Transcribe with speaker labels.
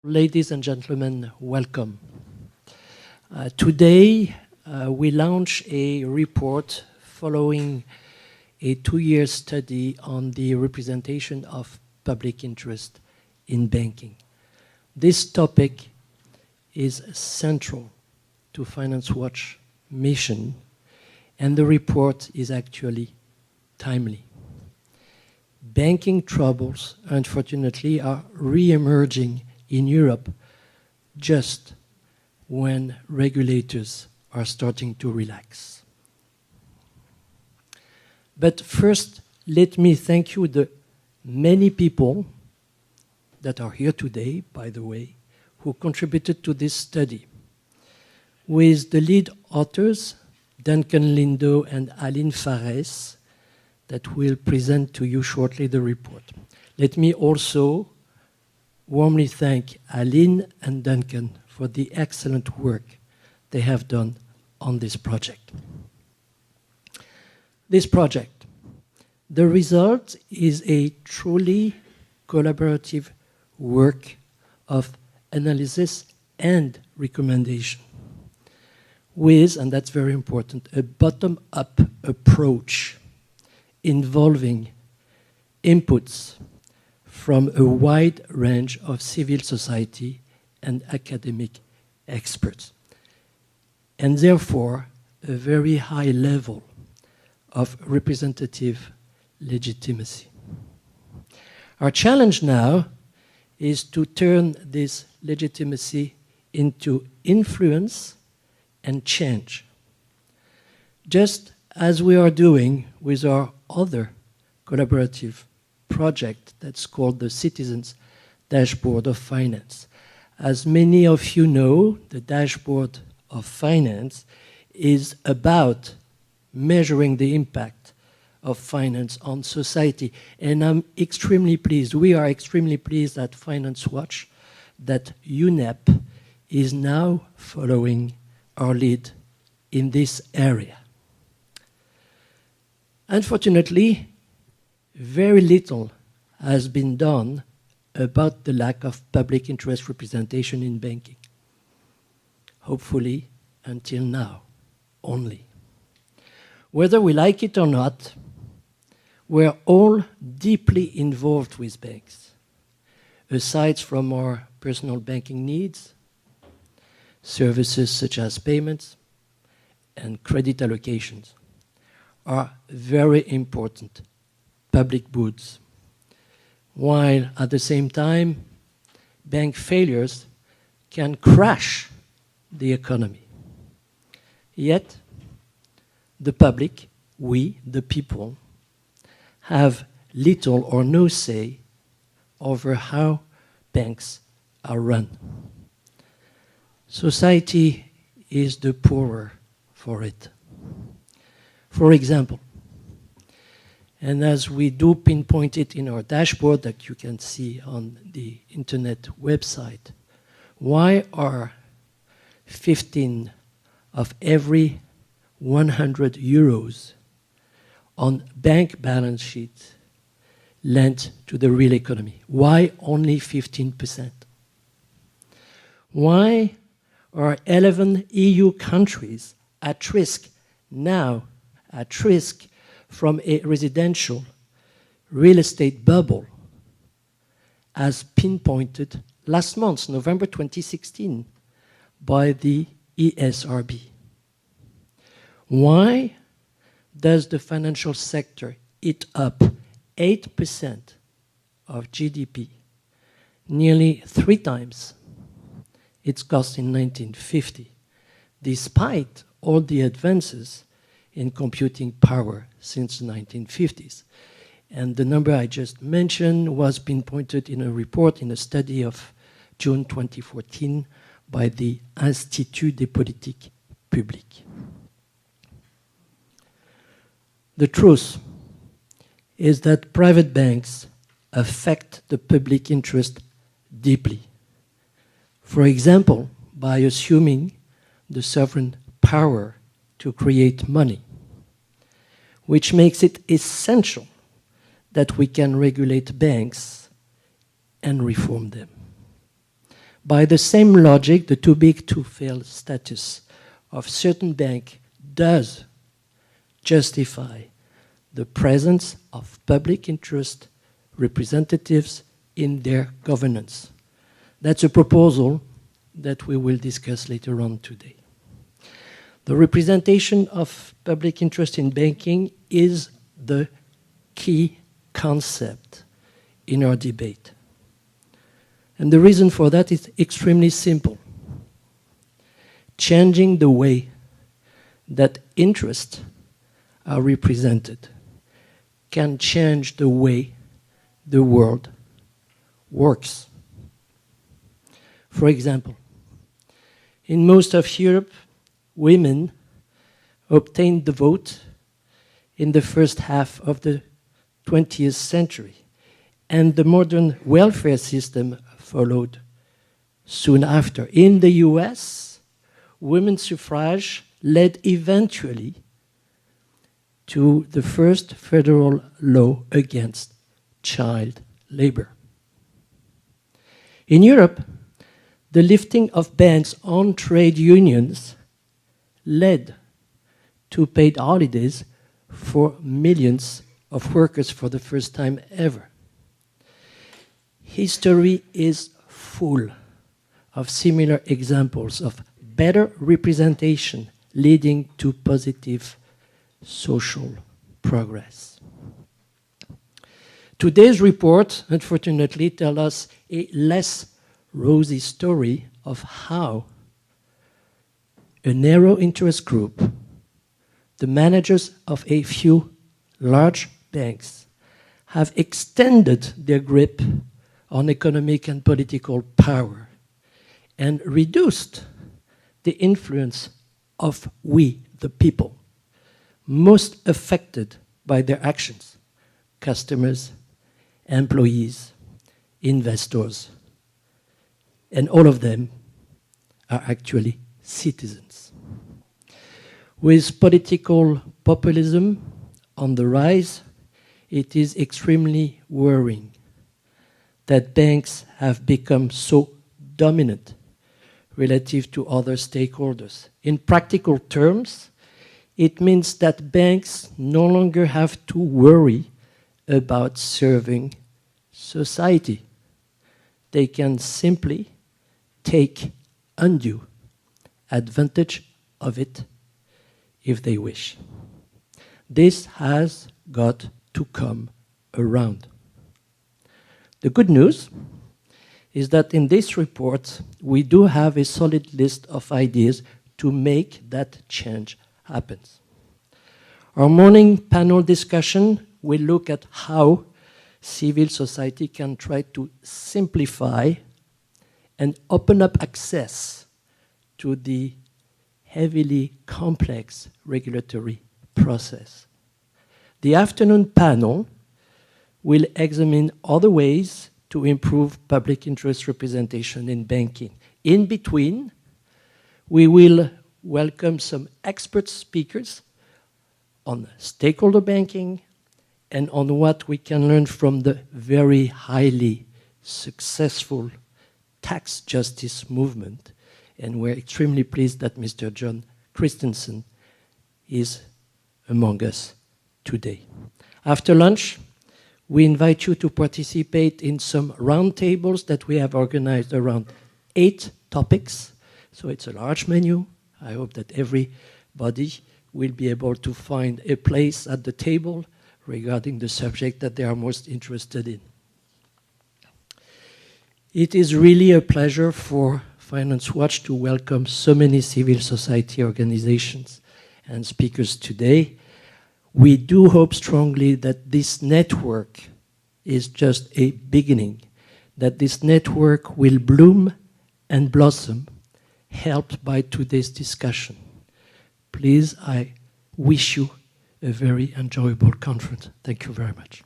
Speaker 1: Ladies and gentlemen, welcome. Today, we launch a report following a 2-year study on the representation of public interest in banking. This topic is central to Finance Watch mission, and the report is actually timely. Banking troubles, unfortunately, are re-emerging in Europe just when regulators are starting to relax. But first, let me thank you, the many people that are here today, by the way, who contributed to this study. With the lead authors, Duncan Lindo and Aline Fares, that will present to you shortly the report. Let me also warmly thank Aline and Duncan for the excellent work they have done on this project. This project, the result is a truly collaborative work of analysis and recommendation with, and that's very important, a bottom-up approach involving inputs from a wide range of civil society and academic experts, and therefore a very high level of representative legitimacy. Our challenge now is to turn this legitimacy into influence and change, just as we are doing with our other collaborative project that's called the Citizens Dashboard of Finance. As many of you know, the Dashboard of Finance is about measuring the impact of finance on society. And I'm extremely pleased, we are extremely pleased at Finance Watch that UNEP is now following our lead in this area. Unfortunately, very little has been done about the lack of public interest representation in banking. Hopefully, until now, only. Whether we like it or not, we're all deeply involved with banks. Aside from our personal banking needs, services such as payments and credit allocations are very important public goods, while at the same time, bank failures can crash the economy. Yet, the public, we, the people, have little or no say over how banks are run. Society is the poorer for it. For example, and as we do pinpoint it in our dashboard that you can see on the internet website, why are 15 of every 100 euros on bank balance sheets lent to the real economy? Why only 15%? Why are 11 EU countries at risk now, at risk from a residential real estate bubble, as pinpointed last month, November 2016, by the ESRB? Why does the financial sector eat up 8% of GDP, nearly 3 times its cost in 1950, despite all the advances in computing power since the 1950s? And the number I just mentioned was pinpointed in a report, in a study of June 2014 by the Institut des Politiques Publiques. The truth is that private banks affect the public interest deeply. For example, by assuming the sovereign power to create money, which makes it essential that we can regulate banks and reform them. By the same logic, the too big to fail status of certain banks does justify the presence of public interest representatives in their governance. That's a proposal that we will discuss later on today. The representation of public interest in banking is the key concept in our debate. And the reason for that is extremely simple. Changing the way that interests are represented can change the way the world works. For example, in most of Europe, women obtained the vote in the first half of the 20th century, and the modern welfare system followed soon after. In the US, women's suffrage led eventually to the first federal law against child labor. In Europe, the lifting of bans on trade unions led to paid holidays for millions of workers for the first time ever. History is full of similar examples of better representation leading to positive social progress. Today's report, unfortunately, tells us a less rosy story of how a narrow interest group, the managers of a few large banks, have extended their grip on economic and political power and reduced the influence of we, the people, most affected by their actions: customers, employees, investors, and all of them are actually citizens. With political populism on the rise, it is extremely worrying that banks have become so dominant relative to other stakeholders. In practical terms, it means that banks no longer have to worry about serving society. They can simply take undue advantage of it if they wish. This has got to come around. The good news is that in this report, we do have a solid list of ideas to make that change happen. Our morning panel discussion will look at how civil society can try to simplify and open up access to the heavily complex regulatory process. The afternoon panel will examine other ways to improve public interest representation in banking. In between, we will welcome some expert speakers on stakeholder banking and on what we can learn from the very highly successful tax justice movement. And we're extremely pleased that Mr. John Christensen is among us today. After lunch, we invite you to participate in some roundtables that we have organized around 8 topics. So it's a large menu. I hope that everybody will be able to find a place at the table regarding the subject that they are most interested in. It is really a pleasure for Finance Watch to welcome so many civil society organizations and speakers today. We do hope strongly that this network is just a beginning, that this network will bloom and blossom, helped by today's discussion. Please, I wish you a very enjoyable conference. Thank you very much.